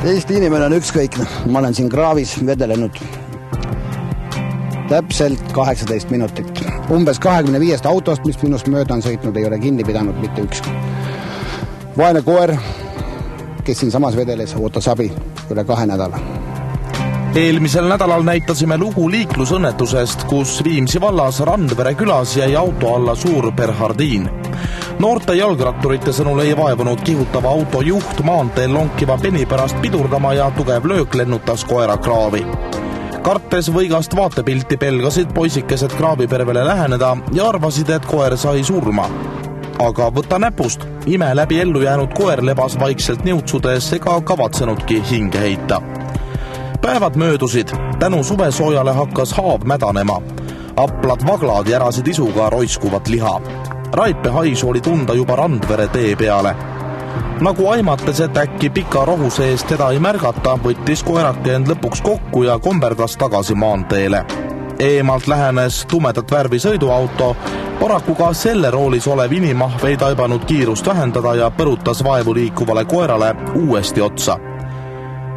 Eesti inimene on ükskõikne. Ma olen siin kraavis vedelenud täpselt 18 minutit. Umbes 25 autost, mis minust mööda on sõitnud, ei ole kinni pidanud mitte ükski. Vaene koer, kes siin samas vedeles, ootas abi üle 2 nädala. Eelmisel nädalal näitasime lugu liiklusõnnetusest, kus Viimsi vallas Randvere külas jäi auto alla suur Berhardiin. Noorte jalgratturite sõnul ei vaevunud kihutava auto juht maanteel lonkiva peni pärast pidurdama ja tugev löök lennutas koera kraavi. Kartes võigast vaatepilti pelgasid poisikesed kraavipervele läheneda ja arvasid, et koer sai surma. Aga võta näpust, ime läbi ellu jäänud koer lebas vaikselt niutsudes ega kavatsenudki hinge heita. Päevad möödusid, tänu suvesoojale hakkas haav mädanema. Aplad vaglad järasid isuga roiskuvat liha. Raipe haisu oli tunda juba Randvere tee peale. Nagu aimates, et äkki pika rohuse eest teda ei märgata, võttis koerake end lõpuks kokku ja komberdas tagasi maanteele. Eemalt lähenes tumedat värvi sõiduauto, paraku ka selle roolis olev inimahv ei taibanud kiirust vähendada ja põrutas vaevu liikuvale koerale uuesti otsa.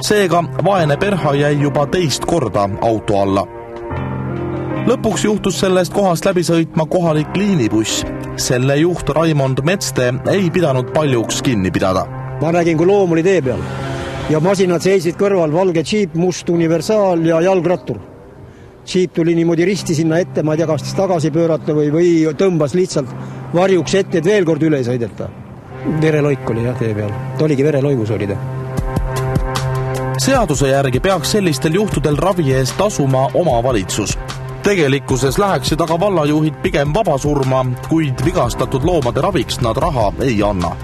Seega vaene perha jäi juba teist korda auto alla. Lõpuks juhtus sellest kohast läbi sõitma kohalik liinibuss. Selle juht Raimond Metste ei pidanud paljuks kinni pidada. Ma nägin, kui loom oli tee peal ja masinad seisid kõrval, valge džiip, must universaal ja jalgrattur. Džiip tuli niimoodi risti sinna ette, ma ei tea, kas tagasi pöörata või tõmbas lihtsalt varjuks ette, et veel kord üle sõideta. Vereloik oli jah tee peal, ta oligi vereloigus oli ta. Seaduse järgi peaks sellistel juhtudel ravi eest tasuma omavalitsus. Tegelikkuses läheksid aga vallajuhid pigem vabasurma, kuid vigastatud loomade raviks nad raha ei anna.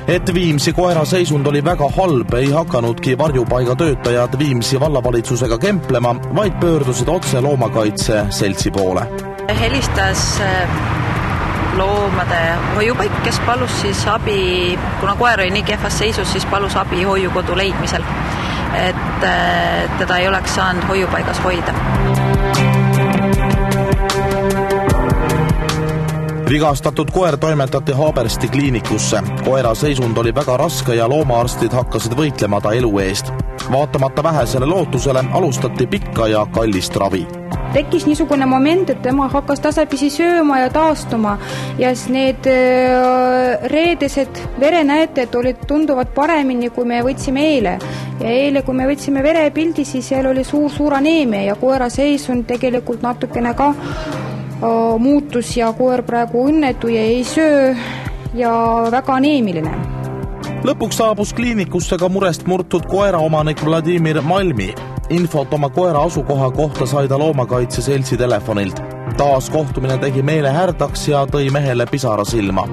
Et Viimsi koera seisund oli väga halb, ei hakanudki varjupaiga töötajad Viimsi vallavalitsusega kemplema, vaid pöördusid otse loomakaitse seltsi poole. Helistas loomade hoiupaik, kes palus siis abi, kuna koer oli nii kehvas seisus, siis palus abi hoiukodu leidmisel, et teda ei oleks saanud hoiupaigas hoida. Vigastatud koer toimetati Haabersti kliinikusse. Koera seisund oli väga raske ja loomaarstid hakkasid võitlema ta elu eest. Vaatamata vähesele lootusele alustati pikka ja kallist ravi. Tekkis niisugune moment, et tema hakkas tasapisi sööma ja taastuma ja need reedesed verenäited olid tunduvad paremini, kui me võtsime eile. Ja eile, kui me võtsime verepildi, siis seal oli suur aneemia ja koera seisund tegelikult natukene ka muutus ja koer praegu õnnetu ja ei söö ja väga aneemiline. Lõpuks saabus kliinikusse ka murest murtud koera omanik Vladimir Malmi. Infot oma koera asukoha kohta sai ta loomakaitse seltsi telefonilt. Taas kohtumine tegi meele härdaks ja tõi mehele pisara silma.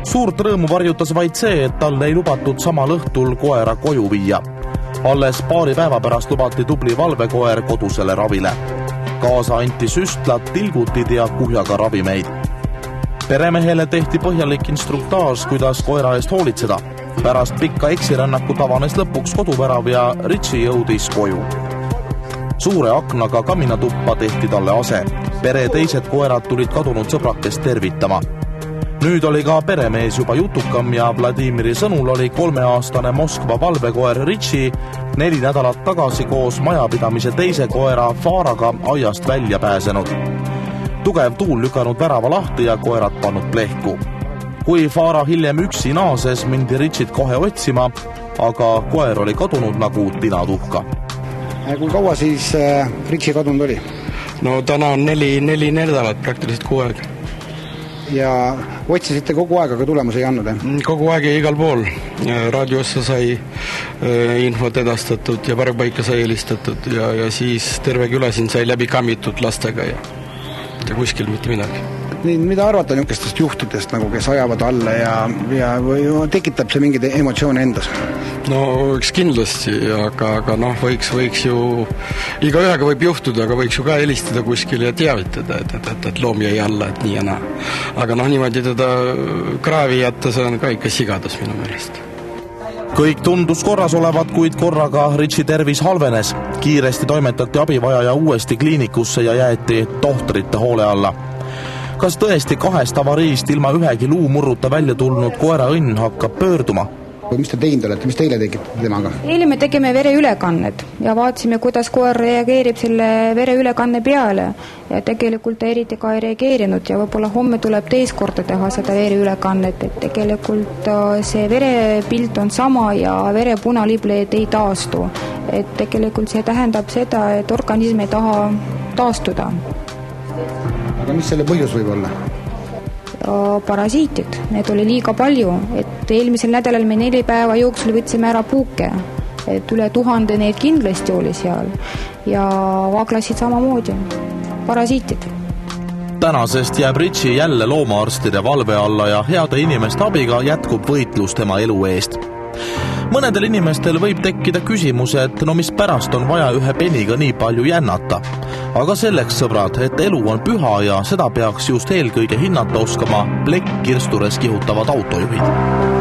Suurt rõõmu varjutas vaid see, et tal ei lubatud samal õhtul koera koju viia. Alles paari päeva pärast lubati tubli valvekoer kodusele ravile. Kaasa anti süstlad, tilgutid ja kuhjaga ravimeid. Peremehele tehti põhjalik instruktaaž, kuidas koera eest hoolitseda. Pärast pikka eksirännakut avanes lõpuks koduvärav ja Ritsi jõudis koju. Suure aknaga kaminatuppa tehti talle ase. Pere teised koerad tulid kadunud sõbrakest tervitama. Nüüd oli ka peremees juba jutukam ja Vladimiri sõnul oli 3-aastane Moskva valvekoer Ritsi 4 nädalat tagasi koos majapidamise teise koera Faraga aiast välja pääsenud. Tugev tuul lükanud värava lahti ja koerad pannud plehku. Kui Fara hiljem üksi naases, mindi Ritsit kohe otsima, aga koer oli kadunud nagu tinatuhka. Kui kaua siis Ritsi kadunud oli? No täna on 4 nädalat praktiliselt kogu Ja otsisite kogu aeg, aga tulemus ei andnud? Kogu aeg ja igal pool. Raadiosse sai infot edastatud ja varjupaika sai helistatud ja siis terve küla siin sai läbi kammitud lastega ja kuskil mitte midagi. Mida arvata niisugustest juhtudest, nagu kes ajavad alla ja tekitab see mingid emotsioone endas? No eks kindlasti, aga võiks ju, igaühega võib juhtuda, aga võiks ju ka helistada kuskil ja teavitada, et loom jäi alla, et nii ja naa. Aga niimoodi teda kraavi jätta, see on ka ikka sigadus minu meelest. Kõik tundus korras olevat, kuid korraga Ritsi tervis halvenes. Kiiresti toimetati abivajaja uuesti kliinikusse ja jäeti tohtrite hoole alla. Kas tõesti 2 avariist ilma ühegi luumurruta välja tulnud koera õnn hakkab pöörduma? Mis te teinud olete, mis teile tegite temaga? Eile me tegime vereülekannet ja vaatasime, kuidas koer reageerib selle vereülekanne peale ja tegelikult ta eriti ka ei reageerinud ja võib-olla homme tuleb teist korda teha seda vereülekannet, et tegelikult see verepilt on sama ja verepunalibleed ei taastu. Et tegelikult see tähendab seda, et organism ei taha taastuda. Aga mis selle põhjus võib olla? Parasiitid, need oli liiga palju, et eelmisel nädalal me 4 päeva jooksul võtsime ära puuke, et üle 1000 neid kindlasti oli seal ja vaaglasid samamoodi, parasiitid. Tänasest jääb Ritsi jälle loomaarstide valve alla ja heade inimeste abiga jätkub võitlus tema elu eest. Mõnedel inimestel võib tekkida küsimus, et no mis pärast on vaja ühe peniga nii palju jännata. Aga selleks, sõbrad, et elu on püha ja seda peaks just eelkõige hinnata oskama plekk kirstures kihutavad autojuhid.